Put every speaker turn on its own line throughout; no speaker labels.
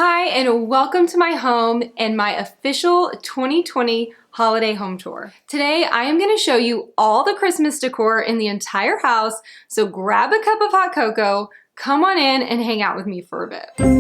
Hi, and welcome to my home and my official 2020 holiday home tour. Today, I am going to show you all the Christmas decor in the entire house, so grab a cup of hot cocoa, come on in and hang out with me for a bit.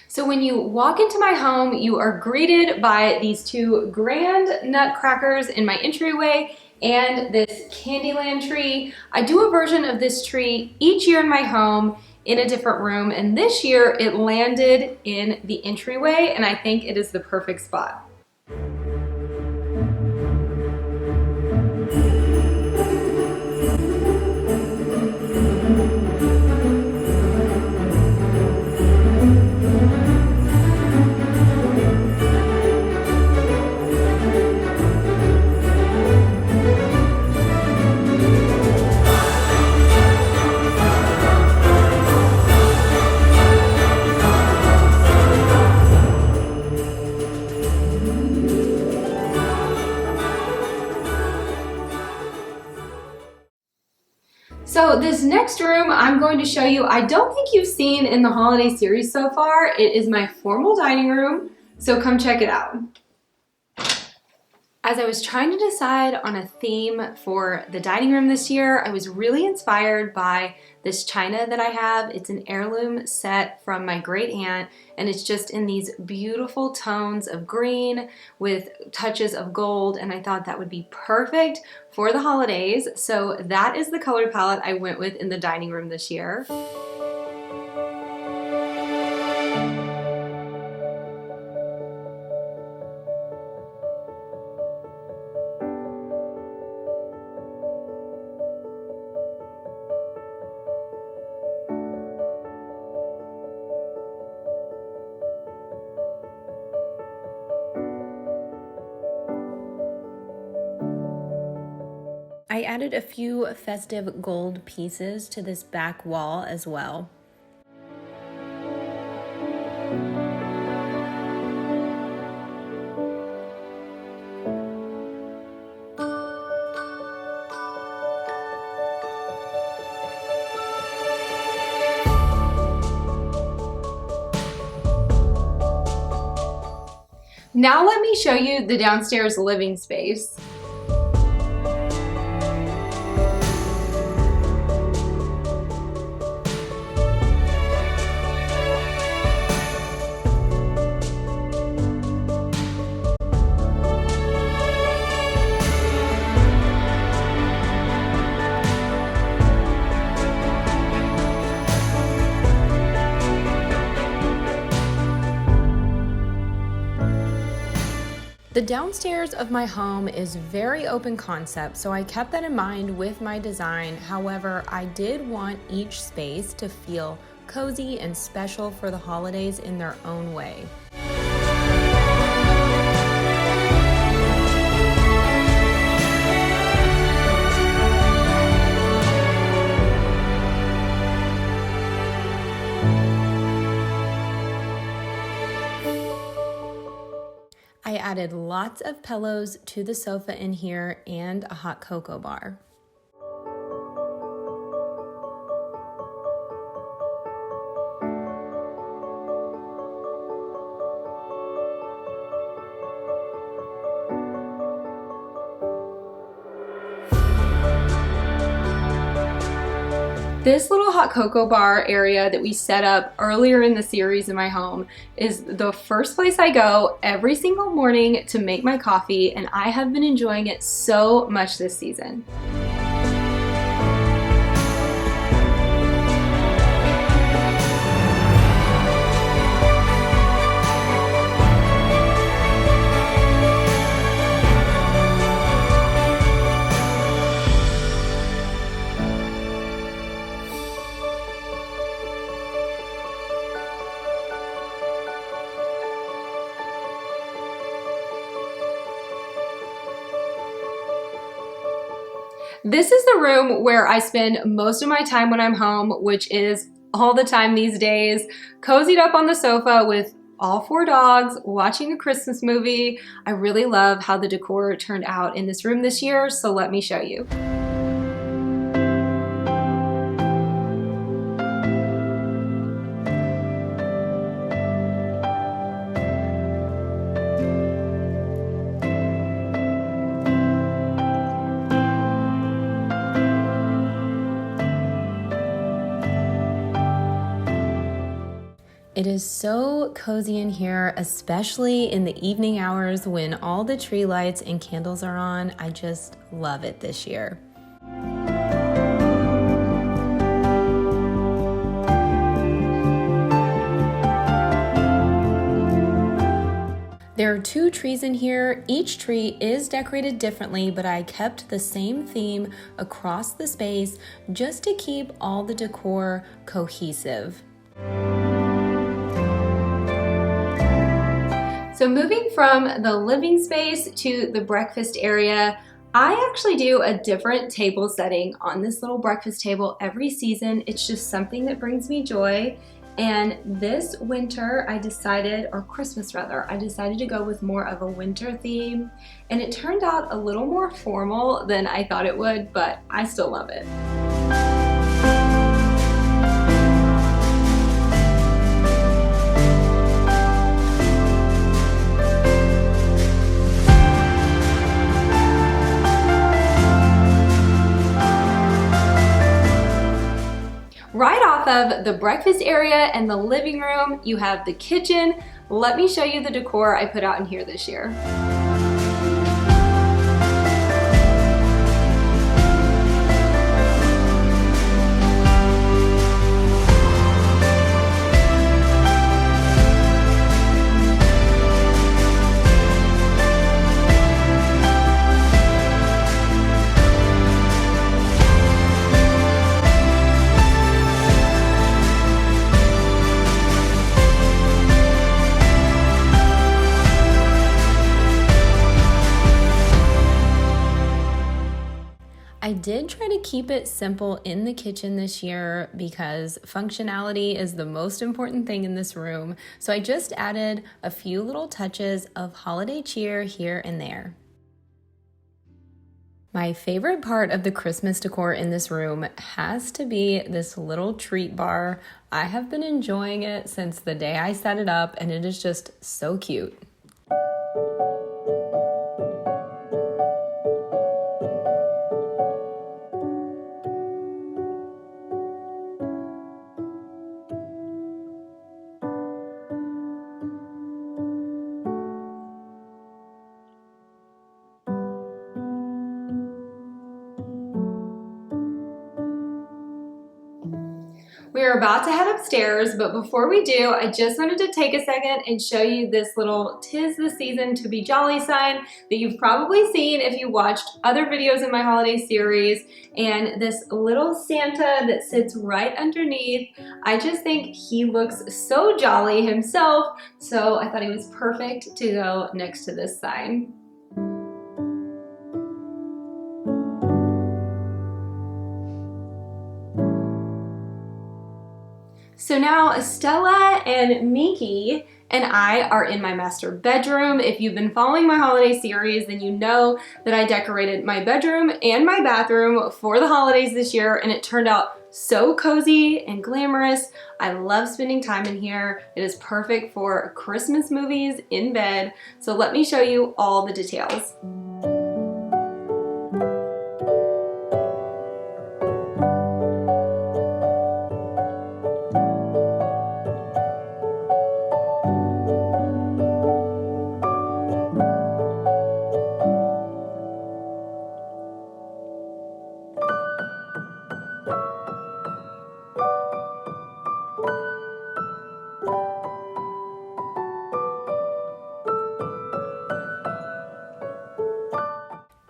So when you walk into my home, you are greeted by these two grand nutcrackers in my entryway and this Candyland tree. I do a version of this tree each year in my home in a different room, and this year it landed in the entryway, and I think it is the perfect spot. So this next room I'm going to show you, I don't think you've seen in the holiday series so far. It is my formal dining room, so come check it out. As I was trying to decide on a theme for the dining room this year, I was really inspired by this china that I have. It's an heirloom set from my great aunt, and it's just in these beautiful tones of green with touches of gold, and I thought that would be perfect for the holidays. So that is the color palette I went with in the dining room this year. I added a few festive gold pieces to this back wall as well. Now let me show you the downstairs living space. The downstairs of my home is very open concept, so I kept that in mind with my design. However, I did want each space to feel cozy and special for the holidays in their own way. I added lots of pillows to the sofa in here and a hot cocoa bar. This little hot cocoa bar area that we set up earlier in the series in my home is the first place I go every single morning to make my coffee, and I have been enjoying it so much this season. This is the room where I spend most of my time when I'm home, which is all the time these days, cozied up on the sofa with all 4 dogs, watching a Christmas movie. I really love how the decor turned out in this room this year, so let me show you. It is so cozy in here, especially in the evening hours when all the tree lights and candles are on. I just love it this year. There are 2 trees in here. Each tree is decorated differently, but I kept the same theme across the space just to keep all the decor cohesive. So moving from the living space to the breakfast area, I actually do a different table setting on this little breakfast table every season. It's just something that brings me joy. And this winter or Christmas rather, I decided to go with more of a winter theme. And it turned out a little more formal than I thought it would, but I still love it. Right off of the breakfast area and the living room, you have the kitchen. Let me show you the decor I put out in here this year. I did try to keep it simple in the kitchen this year because functionality is the most important thing in this room. So I just added a few little touches of holiday cheer here and there. My favorite part of the Christmas decor in this room has to be this little treat bar. I have been enjoying it since the day I set it up, and it is just so cute. We are about to head upstairs, but before we do, I just wanted to take a second and show you this little "'Tis the Season to Be Jolly" sign that you've probably seen if you watched other videos in my holiday series, and this little Santa that sits right underneath. I just think he looks so jolly himself, so I thought he was perfect to go next to this sign. So now Stella and Miki and I are in my master bedroom. If you've been following my holiday series, then you know that I decorated my bedroom and my bathroom for the holidays this year, and it turned out so cozy and glamorous. I love spending time in here. It is perfect for Christmas movies in bed. So let me show you all the details.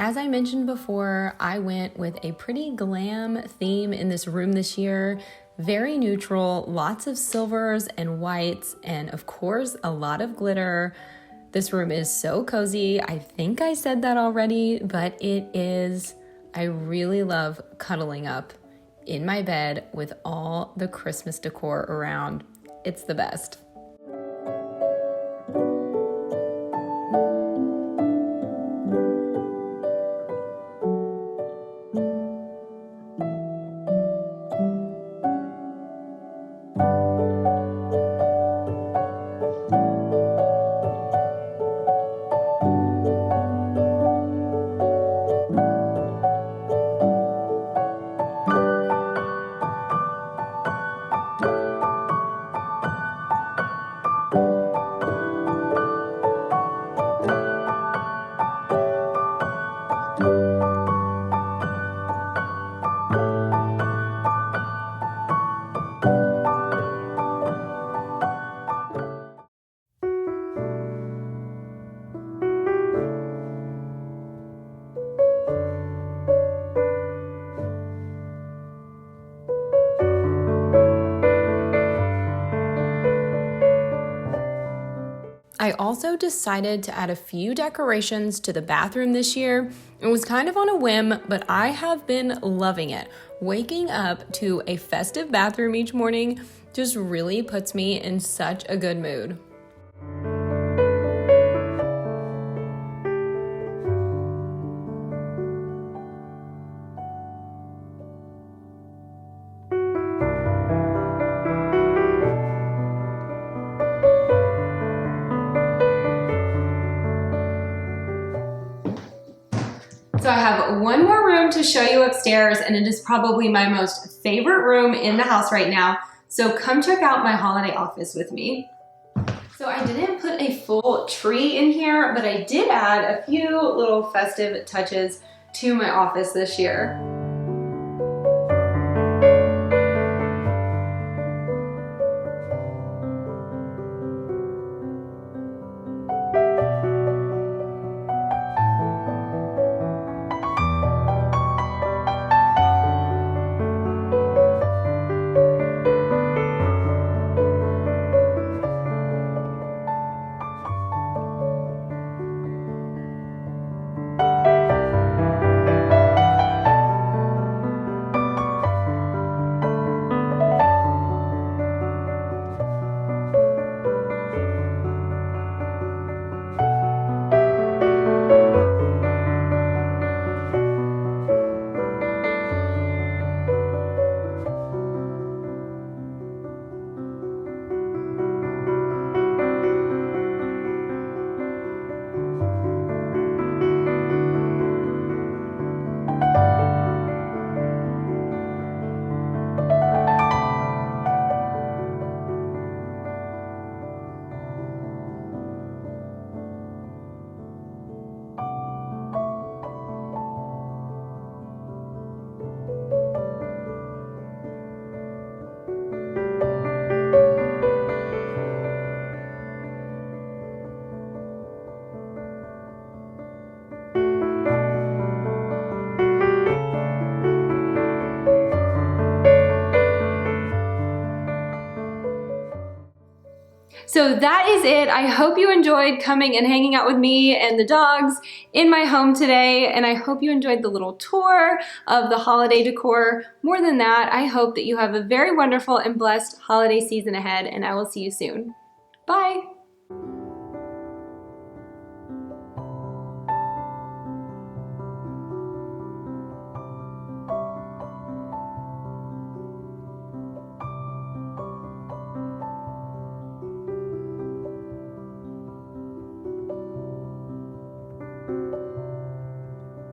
As I mentioned before, I went with a pretty glam theme in this room this year. Very neutral, lots of silvers and whites, and of course, a lot of glitter. This room is so cozy. I think I said that already, but it is I really love cuddling up in my bed with all the Christmas decor around. It's the best. I also decided to add a few decorations to the bathroom this year. It was kind of on a whim, but I have been loving it. Waking up to a festive bathroom each morning just really puts me in such a good mood. So I have one more room to show you upstairs, and it is probably my most favorite room in the house right now. So come check out my holiday office with me. So I didn't put a full tree in here, but I did add a few little festive touches to my office this year. So that is it. I hope you enjoyed coming and hanging out with me and the dogs in my home today, and I hope you enjoyed the little tour of the holiday decor. More than that, I hope that you have a very wonderful and blessed holiday season ahead, and I will see you soon. Bye.